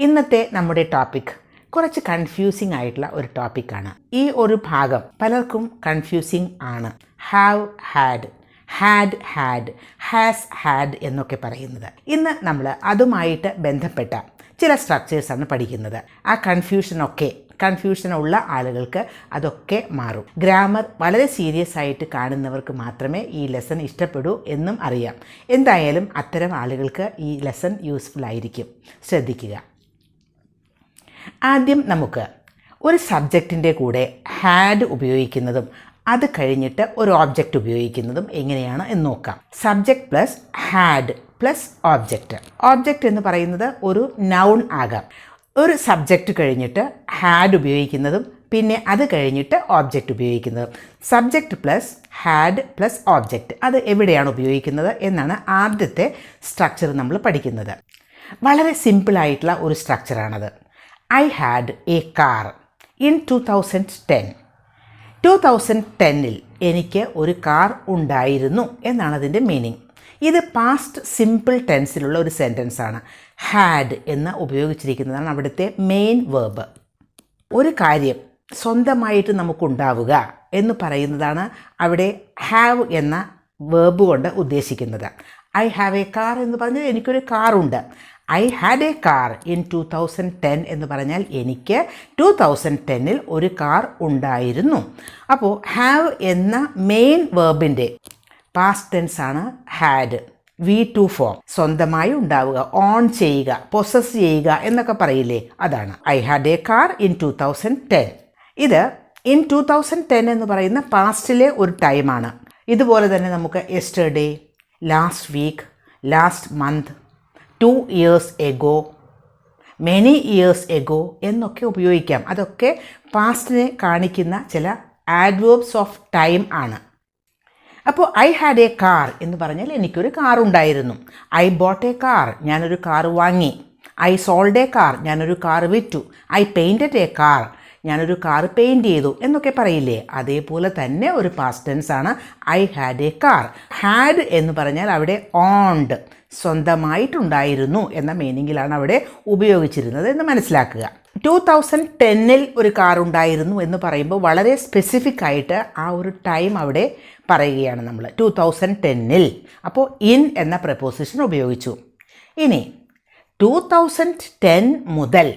ഇന്നത്തെ നമ്മുടെ ടോപ്പിക് കുറച്ച് കൺഫ്യൂസിംഗ് ആയിട്ടുള്ള ഒരു ടോപ്പിക്കാണ്. ഈ ഒരു ഭാഗം പലർക്കും കൺഫ്യൂസിംഗ് ആണ്. Have had, had had, has had എന്നൊക്കെ പറയുന്നത്. ഇന്ന് നമ്മൾ അതുമായിട്ട് ബന്ധപ്പെട്ട ചില സ്ട്രക്ചേഴ്സാണ് പഠിക്കുന്നത്. ആ കൺഫ്യൂഷനുള്ള ആളുകൾക്ക് അതൊക്കെ മാറും. ഗ്രാമർ വളരെ സീരിയസ് ആയിട്ട് കാണുന്നവർക്ക് മാത്രമേ ഈ ലെസൺ ഇഷ്ടപ്പെടൂ എന്നും അറിയാം. എന്തായാലും അത്തരം ആളുകൾക്ക് ഈ ലെസൺ യൂസ്ഫുൾ ആയിരിക്കും. ശ്രദ്ധിക്കുക. ആദ്യം നമുക്ക് ഒരു സബ്ജക്റ്റിൻ്റെ കൂടെ ഹാഡ് ഉപയോഗിക്കുന്നതും അത് കഴിഞ്ഞിട്ട് ഒരു ഓബ്ജക്റ്റ് ഉപയോഗിക്കുന്നതും എങ്ങനെയാണ് എന്ന് നോക്കാം. Subject plus had plus object. Object എന്ന് പറയുന്നത് ഒരു നൗൺ ആകാം. ഒരു സബ്ജക്റ്റ് കഴിഞ്ഞിട്ട് ഹാഡ് ഉപയോഗിക്കുന്നതും പിന്നെ അത് കഴിഞ്ഞിട്ട് ഓബ്ജക്റ്റ് ഉപയോഗിക്കുന്നതും. Subject plus had plus object, അത് എവിടെയാണ് ഉപയോഗിക്കുന്നത് എന്നാണ് ആദ്യത്തെ സ്ട്രക്ചർ നമ്മൾ പഠിക്കുന്നത്. വളരെ സിമ്പിളായിട്ടുള്ള ഒരു സ്ട്രക്ചറാണത്. I had a car in 2010. 2010 എനിക്ക് ഒരു കാർ ഉണ്ടായിരുന്നു എന്നാണ് അതിൻ്റെ മീനിങ്. ഇത് പാസ്റ്റ് സിമ്പിൾ ടെൻസിലുള്ള ഒരു സെൻറ്റൻസ് ആണ്. ഹാഡ് എന്ന് ഉപയോഗിച്ചിരിക്കുന്നതാണ് അവിടുത്തെ മെയിൻ വേർബ്. ഒരു കാര്യം സ്വന്തമായിട്ട് നമുക്കുണ്ടാവുക എന്ന് പറയുന്നതാണ് അവിടെ ഹാവ് എന്ന വേർബ് കൊണ്ട് ഉദ്ദേശിക്കുന്നത്. ഐ ഹാവ് എ കാർ എന്ന് പറഞ്ഞാൽ എനിക്കൊരു കാറുണ്ട്. I had a car in 2010 എന്ന് പറഞ്ഞാൽ എനിക്ക് 2010 ഒരു കാർ ഉണ്ടായിരുന്നു. അപ്പോൾ ഹാവ് എന്ന മെയിൻ വേർബിൻ്റെ പാസ്റ്റ് ടെൻസ് ആണ് ഹാഡ്. V2 form. സ്വന്തമായി ഉണ്ടാവുക, ഓൺ ചെയ്യുക, പൊസസ് ചെയ്യുക എന്നൊക്കെ പറയില്ലേ, അതാണ്. I had a car in 2010. ഇത് ഇൻ 2010 എന്ന് പറയുന്ന പാസ്റ്റിലെ ഒരു ടൈമാണ്. ഇതുപോലെ തന്നെ നമുക്ക് yesterday, last week, last month, 2 years ago, many years ago എന്നൊക്കെ ഉപയോഗിക്കാം. അതൊക്കെ പാസ്റ്റിനെ കാണിക്കുന്ന ചില ആഡ്വേർബ്സ് ഓഫ് ടൈം ആണ്. അപ്പോൾ ഐ ഹാഡ് എ കാർ എന്ന് പറഞ്ഞാൽ എനിക്കൊരു കാർ ഉണ്ടായിരുന്നു. ഐ ബോട്ട് എ കാർ, ഞാനൊരു കാർ വാങ്ങി. ഐ സോൾഡ് എ കാർ, ഞാനൊരു കാർ വിറ്റു. ഐ പെയിൻറ്റഡ് എ കാർ, ഞാനൊരു കാർ പെയിൻറ്റ് ചെയ്തു എന്നൊക്കെ പറയില്ലേ, അതേപോലെ തന്നെ ഒരു പാസ്റ്റ് ടെൻസ് ആണ് I had a car. Had എന്ന് പറഞ്ഞാൽ അവിടെ ഓൺഡ്, സ്വന്തമായിട്ടുണ്ടായിരുന്നു എന്ന മീനിങ്ങിലാണ് അവിടെ ഉപയോഗിച്ചിരുന്നത് എന്ന് മനസ്സിലാക്കുക. 2010 ഒരു കാർ ഉണ്ടായിരുന്നു എന്ന് പറയുമ്പോൾ വളരെ സ്പെസിഫിക് ആയിട്ട് ആ ഒരു ടൈം അവിടെ പറയുകയാണ് നമ്മൾ. 2010. അപ്പോൾ ഇൻ എന്ന പ്രപ്പോസിഷൻ ഉപയോഗിച്ചു. ഇനി 2010 മുതൽ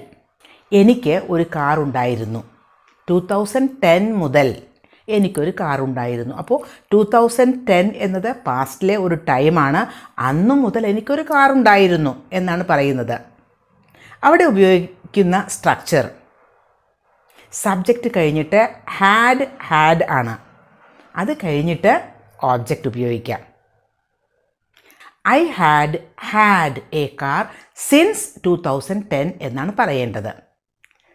എനിക്ക് ഒരു കാർ ഉണ്ടായിരുന്നു. 2010 മുതൽ എനിക്കൊരു കാർ ഉണ്ടായിരുന്നു. അപ്പോൾ 2010 എന്നത് പാസ്റ്റിലെ ഒരു ടൈമാണ്. അന്നു മുതൽ എനിക്കൊരു കാർ ഉണ്ടായിരുന്നു എന്നാണ് പറയുന്നത്. അവിടെ ഉപയോഗിക്കുന്ന സ്ട്രക്ചർ സബ്ജക്റ്റ് കഴിഞ്ഞിട്ട് ഹാഡ് ആണ്. അത് കഴിഞ്ഞിട്ട് ഓബ്ജക്റ്റ് ഉപയോഗിക്കാം. I had a car since 2010 എന്നാണ് പറയേണ്ടത്.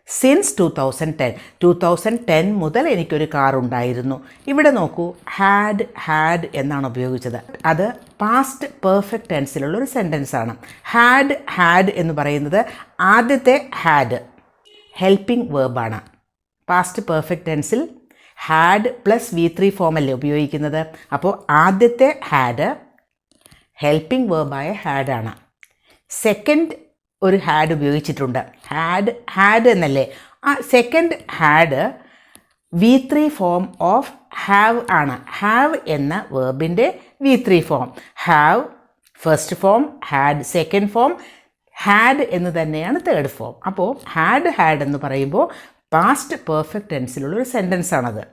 സിൻസ് 2010 മുതൽ എനിക്കൊരു കാർ ഉണ്ടായിരുന്നു. ഇവിടെ നോക്കൂ, ഹാഡ് എന്നാണ് ഉപയോഗിച്ചത്. അത് പാസ്റ്റ് പെർഫെക്റ്റ് ടെൻസിലുള്ള ഒരു സെൻറ്റൻസ് ആണ്. ഹാഡ് എന്ന് പറയുന്നത് ആദ്യത്തെ ഹാഡ് ഹെൽപ്പിംഗ് വേർബാണ്. പാസ്റ്റ് പെർഫെക്റ്റ് ടെൻസിൽ ഹാഡ് പ്ലസ് V3 ഫോമല്ലേ ഉപയോഗിക്കുന്നത്. അപ്പോൾ ആദ്യത്തെ ഹാഡ് ഹെൽപ്പിംഗ് വേർബായ ഹാഡാണ്. സെക്കൻഡ് ഒരു ഹാഡ് ഉപയോഗിച്ചിട്ടുണ്ട്. ഹാഡ് എന്നല്ലേ. ആ second had V3 form of have ആണ്. ഹാവ് എന്ന വേർബിൻ്റെ V3 form. Have first form, had second form, had എന്ന് തന്നെയാണ് തേർഡ് ഫോം. അപ്പോൾ ഹാഡ് എന്ന് പറയുമ്പോൾ പാസ്റ്റ് പെർഫെക്റ്റ് ടെൻസിലുള്ളൊരു സെൻറ്റൻസ് ആണത്.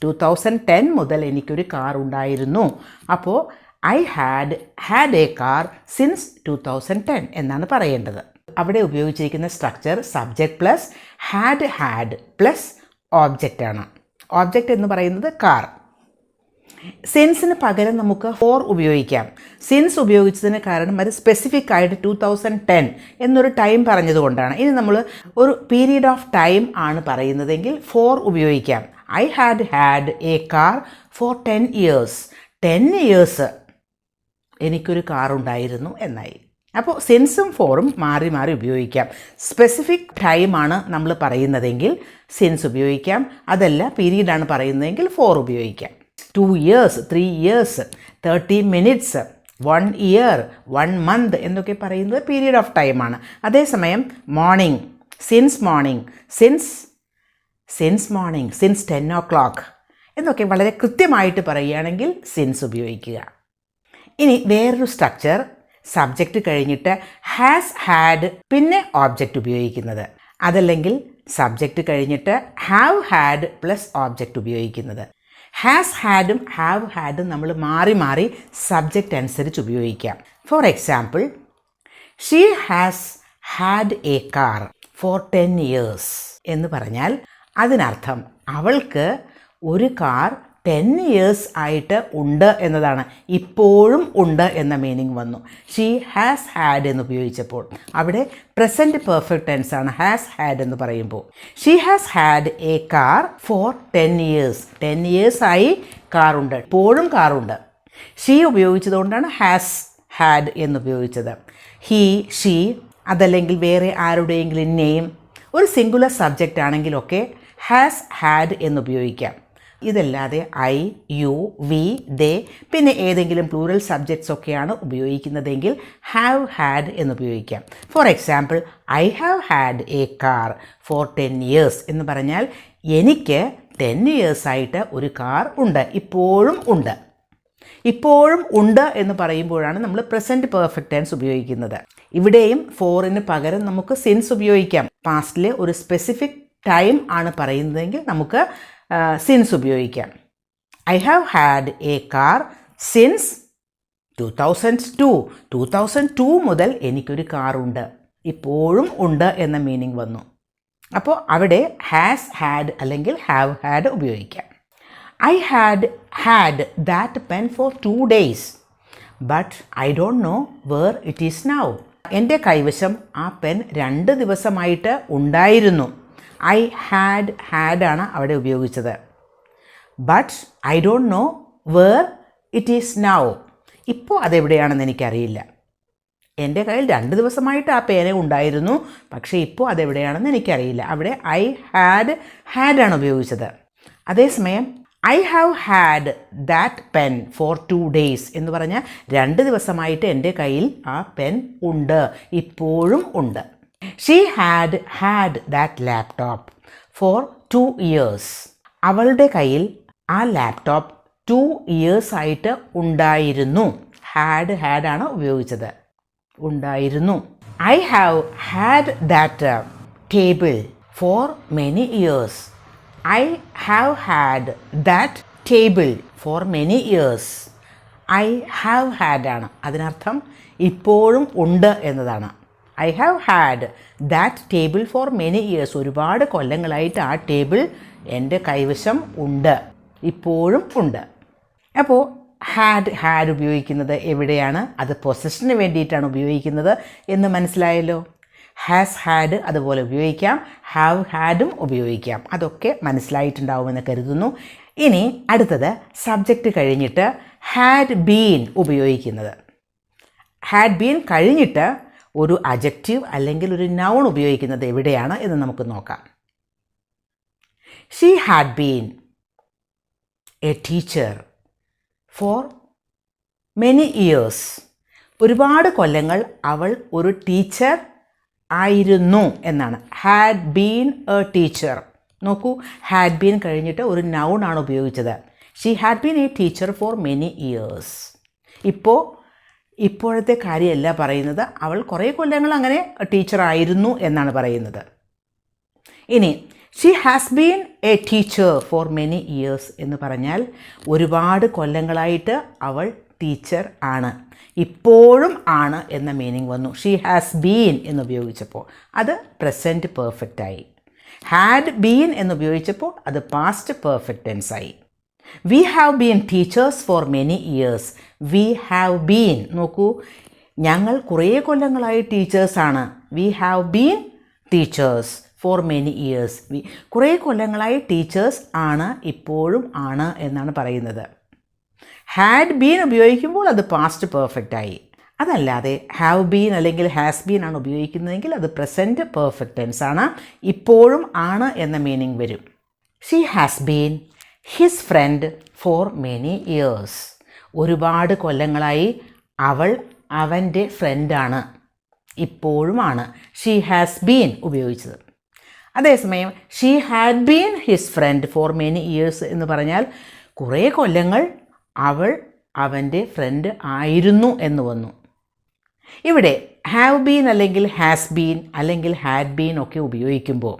2010 മുതൽ എനിക്കൊരു കാർ ഉണ്ടായിരുന്നു. അപ്പോൾ I had a car since 2010 എന്നാണ് പറയേണ്ടത്. അവിടെ ഉപയോഗിച്ചിരിക്കുന്ന structure subject plus had plus object ആണ്. ഓബ്ജക്റ്റ് എന്ന് പറയുന്നത് കാർ. സിൻസിന് പകരം നമുക്ക് ഫോർ ഉപയോഗിക്കാം. സിൻസ് ഉപയോഗിച്ചതിന് കാരണം അത് സ്പെസിഫിക് ആയിട്ട് 2010 എന്നൊരു ടൈം പറഞ്ഞതുകൊണ്ടാണ്. ഇനി നമ്മൾ ഒരു പീരീഡ് ഓഫ് ടൈം ആണ് പറയുന്നതെങ്കിൽ ഫോർ ഉപയോഗിക്കാം. I had a car for 10 years. 10 years എനിക്കൊരു കാർ ഉണ്ടായിരുന്നു എന്നായി. അപ്പോൾ സിൻസും ഫോറും മാറി മാറി ഉപയോഗിക്കാം. സ്പെസിഫിക് ടൈമാണ് നമ്മൾ പറയുന്നതെങ്കിൽ സിൻസ് ഉപയോഗിക്കാം. അതല്ല പീരീഡാണ് പറയുന്നതെങ്കിൽ ഫോർ ഉപയോഗിക്കാം. 2 years, 3 years, 30 minutes, 1 year, 1 month എന്നൊക്കെ പറയുന്നത് പീരീഡ് ഓഫ് ടൈമാണ്. അതേസമയം morning, since morning, since morning, since 10 o'clock എന്നൊക്കെ വളരെ കൃത്യമായിട്ട് പറയുകയാണെങ്കിൽ സിൻസ് ഉപയോഗിക്കുക. ഇനി വേറൊരു സ്ട്രക്ചർ, സബ്ജക്റ്റ് കഴിഞ്ഞിട്ട് ഹാസ് ഹാഡ് പിന്നെ ഓബ്ജക്റ്റ് ഉപയോഗിക്കുന്നത്, അതല്ലെങ്കിൽ സബ്ജക്റ്റ് കഴിഞ്ഞിട്ട് ഹാവ് ഹാഡ് പ്ലസ് ഓബ്ജക്റ്റ് ഉപയോഗിക്കുന്നത്. ഹാസ് ഹാഡും ഹാവ് ഹാഡും നമ്മൾ മാറി മാറി സബ്ജക്റ്റ് അനുസരിച്ച് ഉപയോഗിക്കാം. For example, she has had a car for 10 years എന്ന് പറഞ്ഞാൽ അതിനർത്ഥം അവൾക്ക് ഒരു കാർ 10 years ആയിട്ട് ഉണ്ട് എന്നതാണ്. ഇപ്പോഴും ഉണ്ട് എന്ന മീനിങ് വന്നു. ഷീ ഹാസ് ഹാഡ് എന്ന് ഉപയോഗിച്ചപ്പോൾ അവിടെ പ്രസൻറ്റ് പെർഫെക്റ്റ് ടെൻസ് ആണ് ഹാസ് ഹാഡ് എന്ന് പറയുമ്പോൾ. She has had a car for 10 years. 10 years ആയി കാറുണ്ട്, ഇപ്പോഴും കാറുണ്ട്. ഷീ ഉപയോഗിച്ചതുകൊണ്ടാണ് ഹാസ് ഹാഡ് എന്ന് ഉപയോഗിച്ചത്. ഹീ, ഷീ, അതല്ലെങ്കിൽ വേറെ ആരുടെയെങ്കിലും നെയിം, ഒരു സിംഗുലർ സബ്ജക്റ്റ് ആണെങ്കിലൊക്കെ ഹാസ് ഹാഡ് എന്ന് ഉപയോഗിക്കാം. ഇതല്ലാതെ ഐ, യു, വി, ദേ പിന്നെ ഏതെങ്കിലും പ്ലൂറൽ സബ്ജക്ട്സ് ഒക്കെയാണ് ഉപയോഗിക്കുന്നതെങ്കിൽ ഹാവ് ഹാഡ് എന്ന് ഉപയോഗിക്കാം. For example, I have had a car for 10 years എന്ന് പറഞ്ഞാൽ എനിക്ക് 10 years ആയിട്ട് ഒരു കാർ ഉണ്ട്, ഇപ്പോഴും ഉണ്ട്. ഇപ്പോഴും ഉണ്ട് എന്ന് പറയുമ്പോഴാണ് നമ്മൾ പ്രസൻറ്റ് പെർഫെക്റ്റ് ടെൻസ് ഉപയോഗിക്കുന്നത്. ഇവിടെയും ഫോറിന് പകരം നമുക്ക് സിൻസ് ഉപയോഗിക്കാം. പാസ്റ്റിലെ ഒരു സ്പെസിഫിക് ടൈം ആണ് പറയുന്നതെങ്കിൽ നമുക്ക് സിൻസ് ഉപയോഗിക്കാം. I have had a car since 2002. 2002 മുതൽ എനിക്കൊരു കാറുണ്ട്, ഇപ്പോഴും ഉണ്ട് എന്ന മീനിങ് വന്നു. അപ്പോൾ അവിടെ ഹാസ് ഹാഡ് അല്ലെങ്കിൽ ഹാവ് ഹാഡ് ഉപയോഗിക്കാം. I had had that pen for 2 days but I don't know where it is now. എൻ്റെ കൈവശം ആ പെൻ 2 ദിവസമായിട്ട് ഉണ്ടായിരുന്നു. ഐ ഹാഡ് ഹാഡാണ് അവിടെ ഉപയോഗിച്ചത്. But I don't know where it is now. ഇപ്പോൾ അതെവിടെയാണെന്ന് എനിക്കറിയില്ല. എൻ്റെ കയ്യിൽ 2 ദിവസമായിട്ട് ആ പേന ഉണ്ടായിരുന്നു, പക്ഷേ ഇപ്പോൾ അതെവിടെയാണെന്ന് എനിക്കറിയില്ല. അവിടെ ഐ ഹാഡാണ് ഉപയോഗിച്ചത്. അതേസമയം I have had that pen for 2 days എന്ന് പറഞ്ഞാൽ 2 ദിവസമായിട്ട് എൻ്റെ കയ്യിൽ ആ പെൻ ഉണ്ട്, ഇപ്പോഴും ഉണ്ട്. She had that laptop for 2 years. അവളുടെ കയ്യിൽ ആ ലാപ്ടോപ്പ് 2 years ആയിട്ട് ഉണ്ടായിരുന്നു. ഹാഡാണ് ഉപയോഗിച്ചത്, ഉണ്ടായിരുന്നു. I have had that table for many years. I have had that table for many years. I have ഹാഡാണ്, അതിനർത്ഥം ഇപ്പോഴും ഉണ്ട് എന്നതാണ്. I have had that table for many years. ഒരുപാട് കൊല്ലങ്ങളായിട്ട് ആ ടേബിൾ എൻ്റെ കൈവശം ഉണ്ട്, ഇപ്പോഴും ഉണ്ട്. അപ്പോൾ ഹാഡ് ഉപയോഗിക്കുന്നത് എവിടെയാണ്? അത് പൊസഷന് വേണ്ടിയിട്ടാണ് ഉപയോഗിക്കുന്നത് എന്ന് മനസ്സിലായല്ലോ. ഹാസ് ഹാഡ് അതുപോലെ ഉപയോഗിക്കാം, ഹാവ് ഹാഡും ഉപയോഗിക്കാം. അതൊക്കെ മനസ്സിലായിട്ടുണ്ടാവുമെന്ന് കരുതുന്നു. ഇനി അടുത്തത് സബ്ജക്റ്റ് കഴിഞ്ഞിട്ട് ഹാഡ് ബീൻ ഉപയോഗിക്കുന്നത്. ഹാഡ് ബീൻ കഴിഞ്ഞിട്ട് ഒരു അഡ്ജക്റ്റീവ് അല്ലെങ്കിൽ ഒരു നൗൺ ഉപയോഗിക്കുന്നത് എവിടെയാണ് എന്ന് നമുക്ക് നോക്കാം. She had been a teacher for many years. ഒരുപാട് കൊല്ലങ്ങൾ അവൾ ഒരു ടീച്ചർ ആയിരുന്നു എന്നാണ്. Had been a teacher. നോക്കൂ, ഹാഡ് ബീൻ കഴിഞ്ഞിട്ട് ഒരു നൗൺ ആണ് ഉപയോഗിച്ചത്. She had been a teacher for many years. ഇപ്പോഴത്തെ കാര്യമല്ല പറയുന്നത്, അവൾ കുറേ കൊല്ലങ്ങൾ അങ്ങനെ ടീച്ചറായിരുന്നു എന്നാണ് പറയുന്നത്. ഇനി she has been a teacher for many years എന്ന് പറഞ്ഞാൽ ഒരുപാട് കൊല്ലങ്ങളായിട്ട് അവൾ ടീച്ചർ ആണ്, ഇപ്പോഴും ആണ് എന്ന മീനിങ് വന്നു. ഷീ ഹാസ് ബീൻ എന്നുപയോഗിച്ചപ്പോൾ അത് പ്രസൻറ്റ് പെർഫെക്റ്റായി. ഹാഡ് ബീൻ എന്നുപയോഗിച്ചപ്പോൾ അത് പാസ്റ്റ് പെർഫെക്റ്റ് ടെൻസായി. We have been teachers for many years. We have been, നോക്കൂ, ഞങ്ങൾ കുറേ കൊല്ലങ്ങളായി ടീച്ചേഴ്സാണ്. We have been teachers for many years. കുറേ കൊല്ലങ്ങളായി ടീച്ചേഴ്സ് ആണ്, ഇപ്പോഴും ആണ് എന്നാണ് പറയുന്നത്. ഹാഡ് ബീൻ ഉപയോഗിക്കുമ്പോൾ അത് പാസ്റ്റ് പെർഫെക്റ്റായി. അതല്ലാതെ ഹാവ് ബീൻ അല്ലെങ്കിൽ ഹാസ് ബീൻ ആണ് ഉപയോഗിക്കുന്നതെങ്കിൽ അത് പ്രസൻറ്റ് പെർഫെക്റ്റ് ടെൻസ് ആണ്, ഇപ്പോഴും ആണ് എന്ന മീനിങ് വരും. She has been his friend four many years. ഒരുപാട് കൊല്ലങ്ങളായി അവൾ അവൻ്റെ ഫ്രണ്ടാണ്, ഇപ്പോഴുമാണ് ഷീ ഹാസ് ബീൻ ഉപയോഗിച്ചത്. അതേസമയം she had been his friend four many years എന്ന് പറഞ്ഞാൽ കുറേ കൊല്ലങ്ങൾ അവൾ അവൻ്റെ ഫ്രണ്ട് ആയിരുന്നു എന്ന് വന്നു. ഇവിടെ ഹാവ് ബീൻ അല്ലെങ്കിൽ ഹാസ് ബീൻ അല്ലെങ്കിൽ ഹാഡ് ബീൻ ഒക്കെ ഉപയോഗിക്കുമ്പോൾ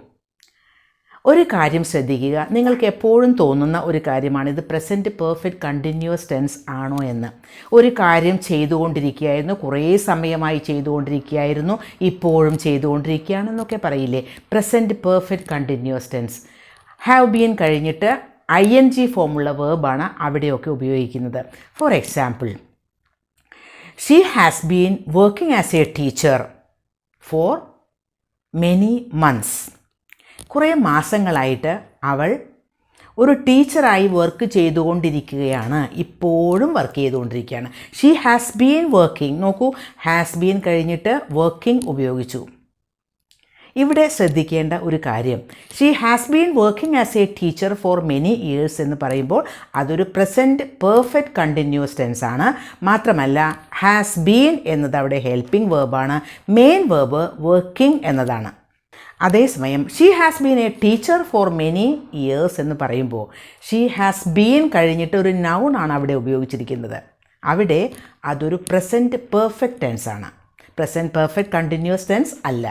ഒരു കാര്യം ശ്രദ്ധിക്കുക. നിങ്ങൾക്ക് എപ്പോഴും തോന്നുന്ന ഒരു കാര്യമാണ് ഇത് പ്രസൻറ്റ് പെർഫെക്റ്റ് കണ്ടിന്യൂസ് ടെൻസ് ആണോ എന്ന്. ഒരു കാര്യം ചെയ്തുകൊണ്ടിരിക്കുകയായിരുന്നു, കുറേ സമയമായി ചെയ്തുകൊണ്ടിരിക്കുകയായിരുന്നു, ഇപ്പോഴും ചെയ്തുകൊണ്ടിരിക്കുകയാണെന്നൊക്കെ പറയില്ലേ, present perfect continuous tense. Have been കഴിഞ്ഞിട്ട് ING ഫോമുള്ള വേർബാണ് അവിടെയൊക്കെ ഉപയോഗിക്കുന്നത്. For example, she has been working as a teacher for many months. കുറേ മാസങ്ങളായിട്ട് അവൾ ഒരു ടീച്ചറായി വർക്ക് ചെയ്തുകൊണ്ടിരിക്കുകയാണ്, ഇപ്പോഴും വർക്ക് ചെയ്തുകൊണ്ടിരിക്കുകയാണ്. She has been working. നോക്കൂ, ഹാസ് ബീൻ കഴിഞ്ഞിട്ട് വർക്കിംഗ് ഉപയോഗിച്ചു. ഇവിടെ ശ്രദ്ധിക്കേണ്ട ഒരു കാര്യം, she has been working as a teacher for many years എന്ന് പറയുമ്പോൾ അതൊരു പ്രസൻറ്റ് പെർഫെക്റ്റ് കണ്ടിന്യൂസ് ടെൻസ് ആണ്. മാത്രമല്ല ഹാസ് ബീൻ എന്നത് അവിടെ ഹെൽപ്പിംഗ് വേർബാണ്, മെയിൻ വേർബ് വർക്കിംഗ് എന്നതാണ്. അതേസമയം she has been a teacher for many years എന്ന് പറയുമ്പോൾ ഷീ ഹാസ് ബീൻ കഴിഞ്ഞിട്ട് ഒരു നൗൺ ആണ് അവിടെ ഉപയോഗിച്ചിരിക്കുന്നത്. അവിടെ അതൊരു പ്രസൻറ്റ് പെർഫെക്റ്റ് ടെൻസ് ആണ്, പ്രസൻറ്റ് പെർഫെക്റ്റ് കണ്ടിന്യൂസ് ടെൻസ് അല്ല.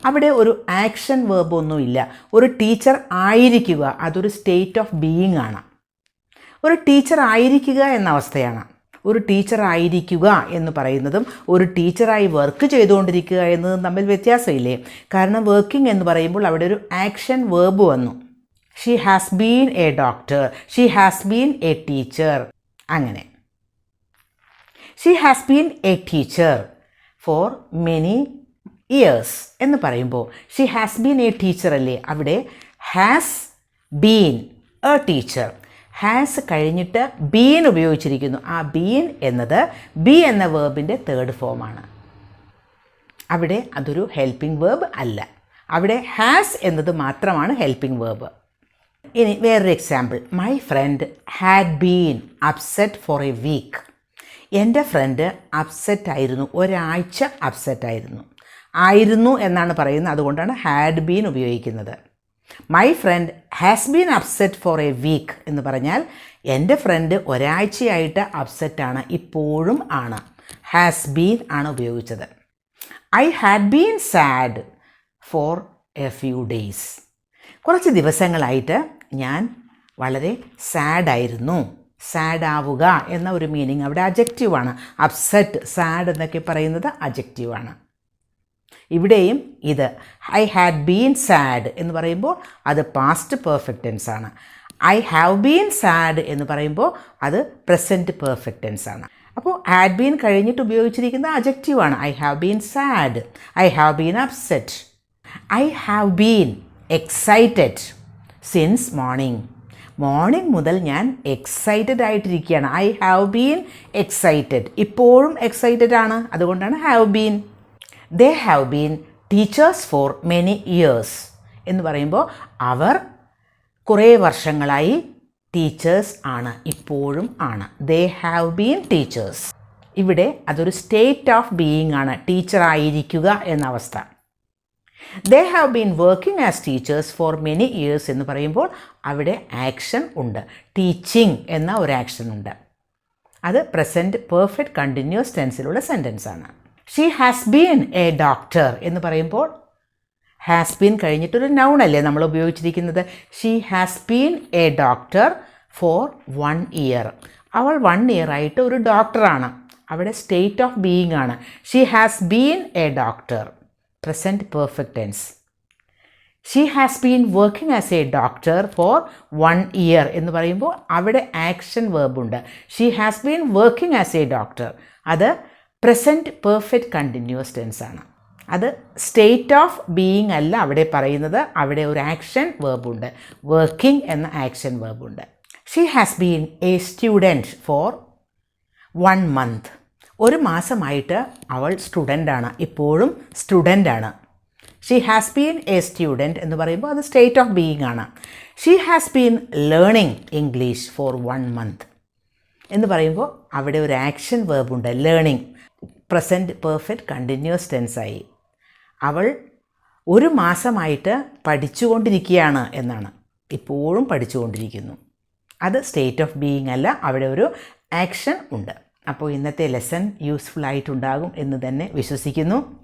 അവിടെ ഒരു ആക്ഷൻ വേർബ് ഒന്നുമില്ല. ഒരു ടീച്ചർ ആയിരിക്കുക അതൊരു സ്റ്റേറ്റ് ഓഫ് ബീയിങ് ആണ്. ഒരു ടീച്ചർ ആയിരിക്കുക എന്ന അവസ്ഥയാണ്. ഒരു ടീച്ചർ ആയിരിക്കുക എന്ന് പറയുന്നതും ഒരു ടീച്ചറായി വർക്ക് ചെയ്തുകൊണ്ടിരിക്കുക എന്നതും തമ്മിൽ വ്യത്യാസമില്ലേ? കാരണം വർക്കിംഗ് എന്ന് പറയുമ്പോൾ അവിടെ ഒരു ആക്ഷൻ വേർബ് വന്നു. She has been a doctor, she has been a teacher. അങ്ങനെ she has been a teacher for many years എന്ന് പറയുമ്പോൾ she has been a teacher അല്ലേ, അവിടെ has been a teacher. Has കഴിഞ്ഞിട്ട് ബീൻ ഉപയോഗിച്ചിരിക്കുന്നു. ആ been എന്നത് ബി എന്ന വേർബിൻ്റെ തേർഡ് ഫോമാണ്. അവിടെ അതൊരു ഹെൽപ്പിംഗ് വേർബ് അല്ല, അവിടെ ഹാസ് എന്നത് മാത്രമാണ് ഹെൽപ്പിംഗ് വേർബ്. ഇനി വേറൊരു example, my friend had been upset for a week. എൻ്റെ ഫ്രണ്ട് അപ്സെറ്റ് ആയിരുന്നു, ഒരാഴ്ച അപ്സെറ്റ് ആയിരുന്നു എന്നാണ് പറയുന്നത്, അതുകൊണ്ടാണ് ഹാഡ് ബീൻ ഉപയോഗിക്കുന്നത്. My friend has been upset for a week എന്ന് പറഞ്ഞാൽ എൻ്റെ ഫ്രണ്ട് ഒരാഴ്ചയായിട്ട് അപ്സെറ്റാണ്, ഇപ്പോഴും ആണ്. ഹാസ് ബീൻ ആണ് ഉപയോഗിച്ചത്. I had been sad four A few days. കുറച്ച് ദിവസങ്ങളായിട്ട് ഞാൻ വളരെ സാഡായിരുന്നു. സാഡ് ആവുക എന്ന ഒരു മീനിങ് അവിടെ അജക്റ്റീവാണ്. അപ്സെറ്റ്, സാഡ് എന്നൊക്കെ പറയുന്നത് അജക്റ്റീവാണ്. ഇവിടെയും ഇത് ഐ ഹാഡ് ബീൻ സാഡ് എന്ന് പറയുമ്പോൾ അത് പാസ്റ്റ് പെർഫെക്റ്റ് ടെൻസ് ആണ്. ഐ ഹാവ് ബീൻ സാഡ് എന്ന് പറയുമ്പോൾ അത് പ്രസൻറ്റ് പെർഫെക്റ്റ് ടെൻസ് ആണ്. അപ്പോൾ ഹാഡ് ബീൻ കഴിഞ്ഞിട്ട് ഉപയോഗിച്ചിരിക്കുന്ന അജക്റ്റീവാണ്. I have been sad, I have been upset. I have been excited since morning മുതൽ ഞാൻ എക്സൈറ്റഡ് ആയിട്ടിരിക്കുകയാണ്. ഐ ഹാവ് ബീൻ എക്സൈറ്റഡ്, ഇപ്പോഴും എക്സൈറ്റഡ് ആണ്, അതുകൊണ്ടാണ് have been. They have been teachers for many years എന്ന് പറയുമ്പോൾ അവർ കുറേ വർഷങ്ങളായി ടീച്ചേഴ്സ് ആണ്, ഇപ്പോഴും ആണ്. They have been teachers. ഇവിടെ അതൊരു സ്റ്റേറ്റ് ഓഫ് ബീയിങ് ആണ്, ടീച്ചറായിരിക്കുക എന്ന അവസ്ഥ. They have been working as teachers for many years എന്ന് പറയുമ്പോൾ അവിടെ ആക്ഷൻ ഉണ്ട്, ടീച്ചിങ് എന്ന ഒരു ആക്ഷൻ ഉണ്ട്. അത് പ്രസൻറ്റ് പെർഫെക്റ്റ് കണ്ടിന്യൂസ് ടെൻസിലുള്ള സെൻറ്റൻസ് ആണ്. She has been a doctor എന്ന് പറയുമ്പോൾ ഹാസ് ബീൻ കഴിഞ്ഞിട്ടൊരു നൗൺ അല്ലേ നമ്മൾ ഉപയോഗിച്ചിരിക്കുന്നത്. She has been a doctor for 1 year. അവൾ 1 ഇയറായിട്ട് ഒരു ഡോക്ടറാണ്. അവിടെ സ്റ്റേറ്റ് ഓഫ് ബീയിങ് ആണ്. She has been a doctor, present perfect tense. She has been working as a doctor for 1 year എന്ന് പറയുമ്പോൾ അവിടെ ആക്ഷൻ വേർബുണ്ട്. She has been working as a doctor, അത് പ്രസൻറ്റ് പെർഫെക്റ്റ് കണ്ടിന്യൂസ് ടെൻസ് ആണ്. അത് state of being അല്ല അവിടെ പറയുന്നത്, അവിടെ ഒരു ആക്ഷൻ വേർബുണ്ട്, വർക്കിംഗ് എന്ന ആക്ഷൻ വേർബുണ്ട്. She has been a student for 1 month. ഒരു മാസമായിട്ട് അവൾ സ്റ്റുഡൻ്റാണ്, ഇപ്പോഴും സ്റ്റുഡൻ്റാണ്. She has been a student എന്ന് പറയുമ്പോൾ അത് സ്റ്റേറ്റ് ഓഫ് ബീയിങ് ആണ്. She has been learning English for 1 month. എന്ന് പറയുമ്പോൾ അവിടെ ഒരു ആക്ഷൻ വേർബ് ഉണ്ട്, ലേണിംഗ്. പ്രസൻറ്റ് പെർഫെക്റ്റ് കണ്ടിന്യൂസ് ടെൻസായി. അവൾ ഒരു മാസമായിട്ട് പഠിച്ചുകൊണ്ടിരിക്കുകയാണ് എന്നാണ്. ഇപ്പോഴും പഠിച്ചുകൊണ്ടിരിക്കുന്നു. അത് സ്റ്റേറ്റ് ഓഫ് ബീയിങ് അല്ല, അവിടെ ഒരു ആക്ഷൻ ഉണ്ട്. അപ്പോൾ ഇന്നത്തെ ലെസൺ യൂസ്ഫുൾ ആയിട്ടുണ്ടാകും എന്ന് തന്നെ വിശ്വസിക്കുന്നു.